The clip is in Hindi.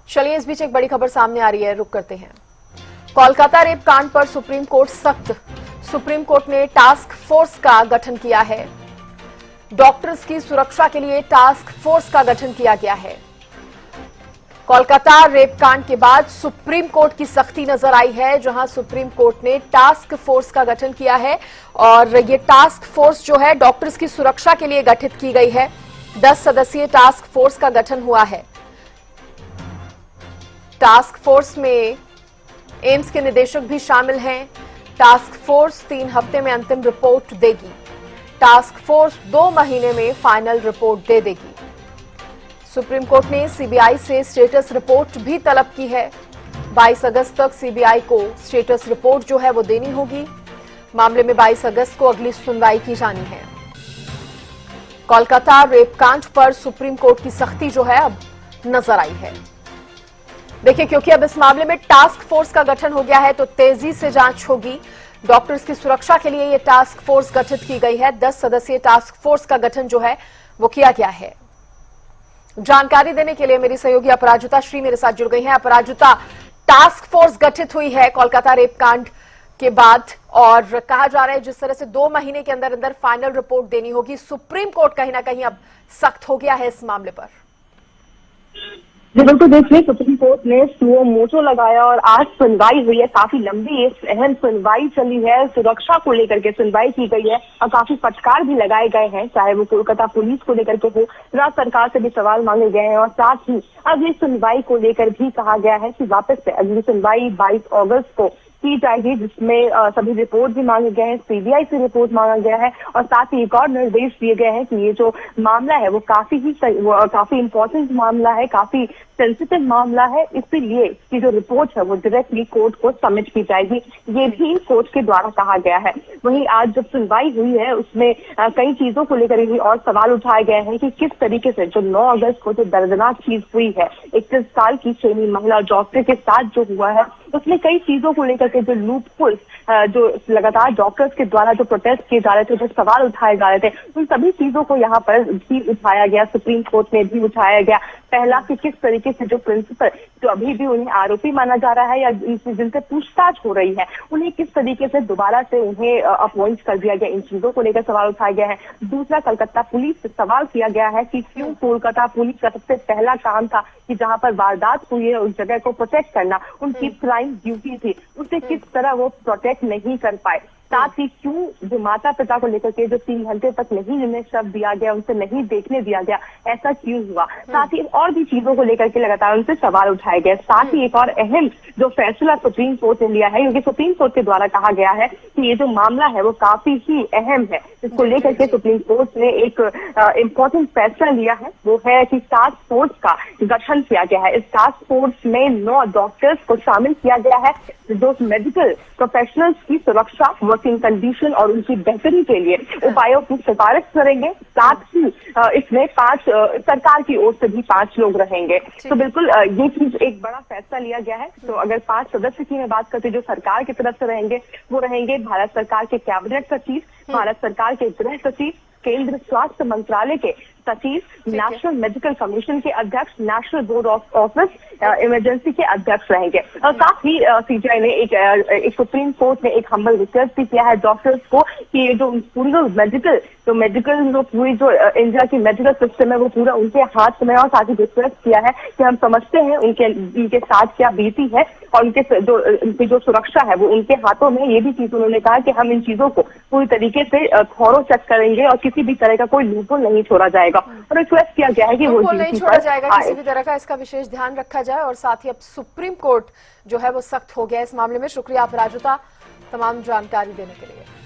चलिए इस बीच एक बड़ी खबर सामने आ रही है, रुक करते हैं। कोलकाता रेप कांड पर सुप्रीम कोर्ट सख्त। सुप्रीम कोर्ट ने टास्क फोर्स का गठन किया है। डॉक्टर्स की सुरक्षा के लिए टास्क फोर्स का गठन किया गया है। कोलकाता रेप कांड के बाद सुप्रीम कोर्ट की सख्ती नजर आई है, जहां सुप्रीम कोर्ट ने टास्क फोर्स का गठन किया है और ये टास्क फोर्स जो है डॉक्टर्स की सुरक्षा के लिए गठित की गई है। 10 सदस्यीय टास्क फोर्स का गठन हुआ है। टास्क फोर्स में एम्स के निदेशक भी शामिल हैं। टास्क फोर्स 3 हफ्ते में अंतिम रिपोर्ट देगी। टास्क फोर्स 2 महीने में फाइनल रिपोर्ट दे देगी। सुप्रीम कोर्ट ने सीबीआई से स्टेटस रिपोर्ट भी तलब की है। 22 अगस्त तक सीबीआई को स्टेटस रिपोर्ट जो है वो देनी होगी। मामले में 22 अगस्त को अगली सुनवाई की जानी है। कोलकाता रेप कांड पर सुप्रीम कोर्ट की सख्ती जो है अब नजर आई है। देखिए, क्योंकि अब इस मामले में टास्क फोर्स का गठन हो गया है तो तेजी से जांच होगी। डॉक्टर्स की सुरक्षा के लिए यह टास्क फोर्स गठित की गई है। 10 सदस्यीय टास्क फोर्स का गठन जो है वो किया गया है। जानकारी देने के लिए मेरी सहयोगी अपराजिता श्री मेरे साथ जुड़ गई हैं। अपराजिता, टास्क फोर्स गठित हुई है कोलकाता रेप कांड के बाद और कहा जा रहा है जिस तरह से 2 महीने के अंदर अंदर फाइनल रिपोर्ट देनी होगी। सुप्रीम कोर्ट कहीं ना कहीं अब सख्त हो गया है इस मामले पर। जी बिल्कुल, देखिए सुप्रीम कोर्ट ने सुओ मोटो लगाया और आज सुनवाई हुई है। काफी लंबी अहम सुनवाई चली है। सुरक्षा को लेकर के सुनवाई की गई है और काफी फटकार भी लगाए गए हैं, चाहे वो कोलकाता पुलिस को लेकर के हो। राज्य सरकार से भी सवाल मांगे गए हैं और साथ ही अगली सुनवाई को लेकर भी कहा गया है कि वापस से अगली सुनवाई 22 अगस्त को की जाएगी, जिसमें सभी रिपोर्ट भी मांगे गए हैं। सीबीआई से रिपोर्ट मांगा गया है और साथ ही एक और निर्देश दिए गए हैं कि ये जो मामला है वो काफी इंपॉर्टेंट मामला है, काफी सेंसिटिव मामला है, इसीलिए इसकी जो रिपोर्ट है वो डायरेक्टली कोर्ट को सबमिट की जाएगी, ये भी कोर्ट के द्वारा कहा गया है। वहीं आज जब सुनवाई हुई है उसमें कई चीजों को लेकर भी और सवाल उठाए गए हैं कि किस तरीके से जो 9 अगस्त को जो दर्दनाक चीज हुई है 31 साल की चीनी महिला डॉक्टर के साथ जो हुआ है, उसमें कई चीजों को लेकर के जो लूपहोल्स जो लगातार डॉक्टर्स के द्वारा जो प्रोटेस्ट किए जा रहे थे, जो सवाल उठाए जा रहे थे, उन सभी चीजों को यहाँ पर भी उठाया गया। सुप्रीम कोर्ट में भी उठाया गया। पहला कि किस तरीके से जो प्रिंसिपल जो अभी भी उन्हें आरोपी माना जा रहा है या जिनसे पूछताछ हो रही है, उन्हें किस तरीके से दोबारा से उन्हें अपॉइंट कर दिया गया, इन चीजों को लेकर सवाल उठाया गया है। दूसरा, कलकत्ता पुलिस से सवाल किया गया है कि क्यों कोलकाता पुलिस का सबसे पहला काम था कि जहां पर वारदात हुई है उस जगह को प्रोटेक्ट करना, उनकी प्राइम ड्यूटी थी, उसे किस तरह वो प्रोटेक्ट नहीं कर पाए। साथ ही क्यों जो माता पिता को लेकर के जो 3 घंटे तक नहीं जिन्हें शव दिया गया, उनसे नहीं देखने दिया गया, ऐसा क्यों हुआ। साथ ही और भी चीजों को लेकर के लगातार उनसे सवाल उठाए गए। साथ ही एक और अहम जो फैसला सुप्रीम कोर्ट ने लिया है, क्योंकि सुप्रीम कोर्ट के द्वारा कहा गया है कि ये जो मामला है वो काफी ही अहम है, इसको लेकर के सुप्रीम कोर्ट ने एक इम्पोर्टेंट फैसला लिया है, वो है कि टास्क फोर्स का गठन किया गया है। इस टास्क फोर्स में 9 डॉक्टर्स को शामिल किया गया है जो मेडिकल प्रोफेशनल्स की सुरक्षा, वर्किंग कंडीशन और उनकी बेहतरी के लिए उपायों की सिफारिश करेंगे। साथ ही इसमें 5 सरकार की ओर से भी 5 लोग रहेंगे। तो बिल्कुल ये चीज एक बड़ा फैसला लिया गया है। तो अगर 5 सदस्य की मैं बात करते जो सरकार की तरफ से रहेंगे, वो रहेंगे भारत सरकार के कैबिनेट सचिव, भारत सरकार के गृह सचिव, केंद्र स्वास्थ्य मंत्रालय के सचिव, नेशनल मेडिकल कमीशन के अध्यक्ष, national board of office emergency के अध्यक्ष रहेंगे। और साथ ही सीबीआई ने एक सुप्रीम कोर्ट ने एक हम्बल रिक्वेस्ट भी किया है डॉक्टर्स को कि ये जो पूरी पूरी जो इंडिया की मेडिकल सिस्टम है वो पूरा उनके हाथ में। और साथ ही रिक्वेस्ट किया है कि हम समझते हैं उनके साथ क्या बीती है और उनकी जो सुरक्षा है वो उनके हाथों में। ये भी चीज उन्होंने कहा कि हम इन चीजों को पूरी तरीके से थॉरो चेक करेंगे और किसी भी तरह का कोई लूपहोल नहीं छोड़ा जाएगा। और रिक्वेस्ट किया गया है कि वो नहीं छोड़ा जाएगा किसी भी तरह का, इसका विशेष ध्यान रखा जाए। और साथ ही अब सुप्रीम कोर्ट जो है वो सख्त हो गया इस मामले में। शुक्रिया अपराजिता तमाम जानकारी देने के लिए।